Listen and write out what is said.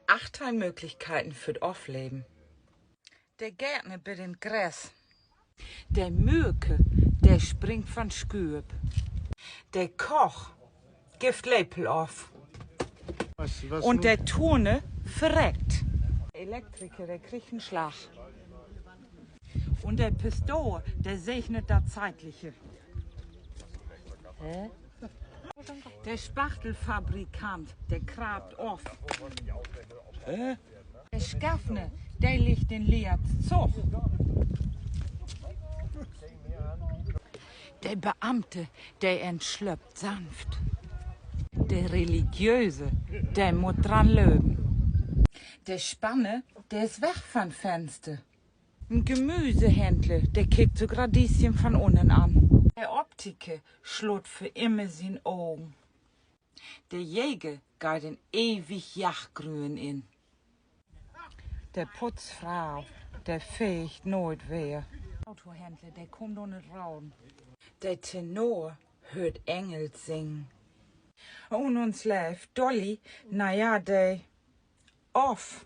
8 Möglichkeiten für das Aufleben. Der Gärtner bei den Gräs. Der Mürke, der springt von Sküb. Der Koch gibt Lepel auf. Und der Turne verreckt. Der Elektriker, der kriegt einen Schlag. Und der Pastor, der segnet das Zeitliche. Hä? Der Spachtelfabrikant, der grabt auf. Hä? Der Schaffner, der legt den Leer Zug. Der Beamte, der entschlüpft sanft. Der Religiöse, der muss dran löben. Der Spanne, der ist weg vom Fenster. Ein Gemüsehändler, der kickt so Radieschen von unten an. Der Optiker schlut für immer sein Augen. Der Jäger geht in ewig Jagdgrün in. Der Putzfrau, der fegt nooit weer. Der Autohändler, der kommt ohne Raum. Der Tenor hört Engel singen. Und uns läuft Dolly, naja, der off.